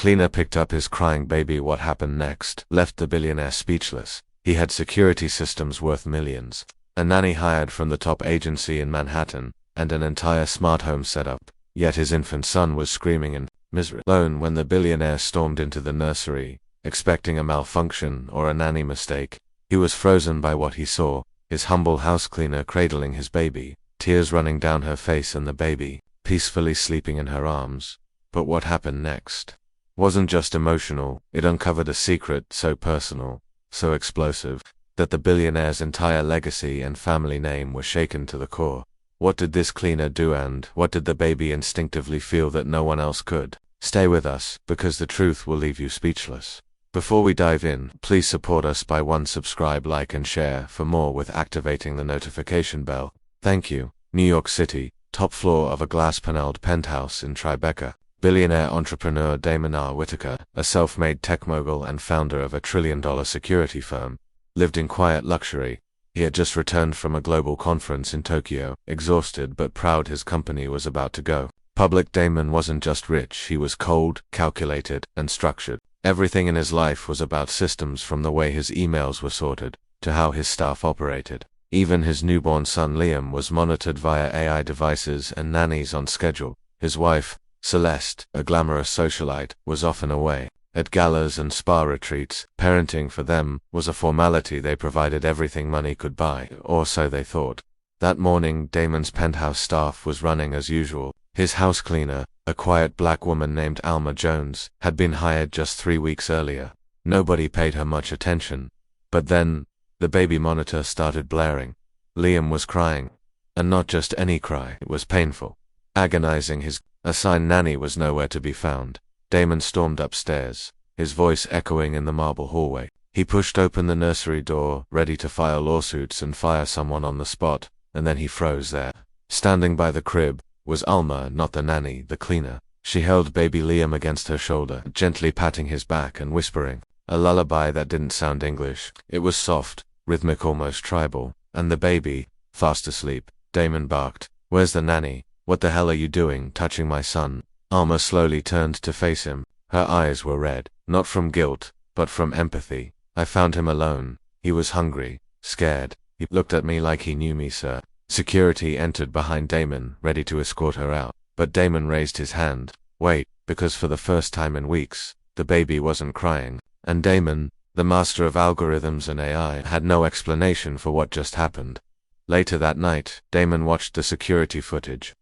cleaner picked up his crying baby. What happened next left the billionaire speechless. He had security systems worth millions, a nanny hired from the top agency in Manhattan, and an entire smart home setup. Yet his infant son was screaming in misery alone when the billionaire stormed into the nursery, expecting a malfunction or a nanny mistake. He was frozen by what he saw, his humble house cleaner cradling his baby, tears running down her face, and the baby peacefully sleeping in her arms. But what happened next wasn't just emotional, it uncovered a secret so personal, so explosive, that the billionaire's entire legacy and family name were shaken to the core. What did this cleaner do, and what did the baby instinctively feel that no one else could? Stay with us, because the truth will leave you speechless. Before we dive in, please support us by subscribe, like and share for more with activating the notification bell. Thank you. New York City, top floor of a glass-paneled penthouse in Tribeca. Billionaire entrepreneur Damon R. Whitaker, a self-made tech mogul and founder of a trillion-dollar security firm, lived in quiet luxury. He had just returned from a global conference in Tokyo, exhausted but proud his company was about to go public. Damon wasn't just rich, he was cold, calculated, and structured. Everything in his life was about systems, from the way his emails were sorted, to how his staff operated. Even his newborn son Liam was monitored via AI devices and nannies on schedule. His wife, Celeste, a glamorous socialite, was often away at galas and spa retreats. Parenting for them was a formality. They provided everything money could buy, or so they thought. That morning, Damon's penthouse staff was running as usual. His house cleaner, a quiet black woman named Alma Jones, had been hired just 3 weeks earlier. Nobody paid her much attention. But then, the baby monitor started blaring. Liam was crying. And not just any cry, it was painful, agonizing. His assigned nanny was nowhere to be found. Damon stormed upstairs, his voice echoing in the marble hallway. He pushed open the nursery door, ready to file lawsuits and fire someone on the spot, and then he froze there. Standing by the crib was Alma, not the nanny, the cleaner. She held baby Liam against her shoulder, gently patting his back and whispering a lullaby that didn't sound English. It was soft, rhythmic, almost tribal. And the baby, fast asleep. Damon barked, "Where's the nanny? What the hell are you doing, touching my son?" Alma slowly turned to face him. Her eyes were red, not from guilt, but from empathy. "I found him alone. He was hungry, scared. He looked at me like he knew me, sir." Security entered behind Damon, ready to escort her out. But Damon raised his hand. "Wait," because for the first time in weeks, the baby wasn't crying. And Damon, the master of algorithms and AI, had no explanation for what just happened. Later that night, Damon watched the security footage.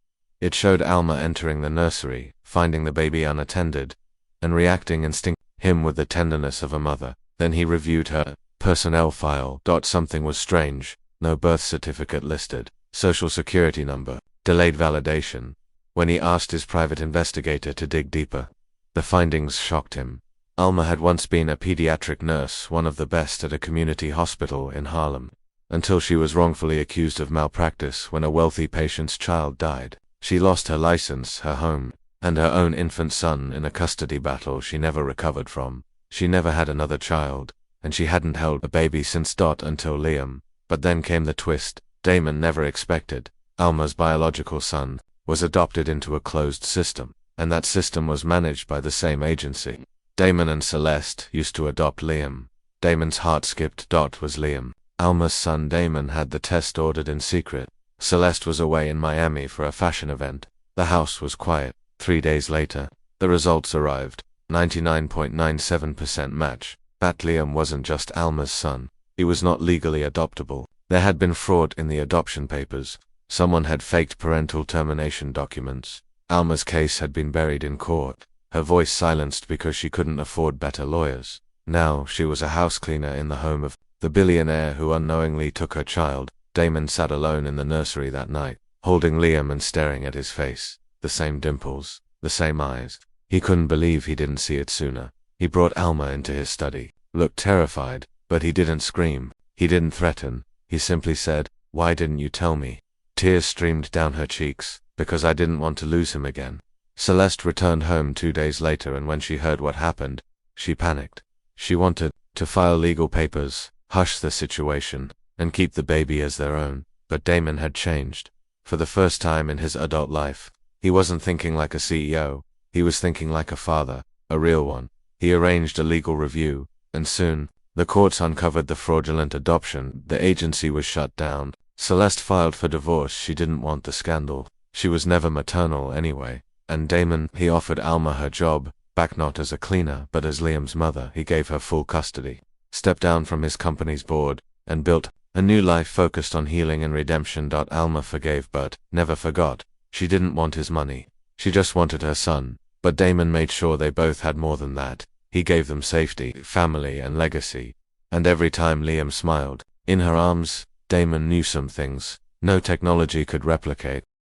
It showed Alma entering the nursery, finding the baby unattended, and reacting instinctively him with the tenderness of a mother. Then he reviewed her personnel file. Something was strange. No birth certificate listed, social security number, delayed validation. When he asked his private investigator to dig deeper, the findings shocked him. Alma had once been a pediatric nurse, one of the best at a community hospital in Harlem, until she was wrongfully accused of malpractice when a wealthy patient's child died. She lost her license, her home, and her own infant son in a custody battle she never recovered from. She never had another child, and she hadn't held a baby since until Liam. But then came the twist Damon never expected. Alma's biological son was adopted into a closed system, and that system was managed by the same agency. Damon and Celeste used to adopt Liam. Damon's heart skipped. Was Liam Alma's son? Damon had the test ordered in secret. Celeste was away in Miami for a fashion event. The house was quiet. 3 days later, the results arrived. 99.97% match. That Liam wasn't just Alma's son. He was not legally adoptable. There had been fraud in the adoption papers. Someone had faked parental termination documents. Alma's case had been buried in court, her voice silenced because she couldn't afford better lawyers. Now she was a house cleaner in the home of the billionaire who unknowingly took her child. Damon sat alone in the nursery that night, holding Liam and staring at his face. The same dimples, the same eyes. He couldn't believe he didn't see it sooner. He brought Alma into his study, looked terrified, but he didn't scream. He didn't threaten. He simply said, "Why didn't you tell me?" Tears streamed down her cheeks. "Because I didn't want to lose him again." Celeste returned home 2 days later, and when she heard what happened, she panicked. She wanted to file legal papers, hush the situation, and keep the baby as their own. But Damon had changed. For the first time in his adult life, he wasn't thinking like a CEO. He was thinking like a father. a real one. He arranged a legal review, and soon, the courts uncovered the fraudulent adoption. The agency was shut down. Celeste filed for divorce. She didn't want the scandal. She was never maternal anyway. And Damon, he offered Alma her job, back not as a cleaner, but as Liam's mother. He gave her full custody, stepped down from his company's board, and built a new life focused on healing and redemption. Alma forgave but never forgot. She didn't want his money. She just wanted her son. But Damon made sure they both had more than that. He gave them safety, family, and legacy. And every time Liam smiled in her arms, Damon knew some things no technology could replicate.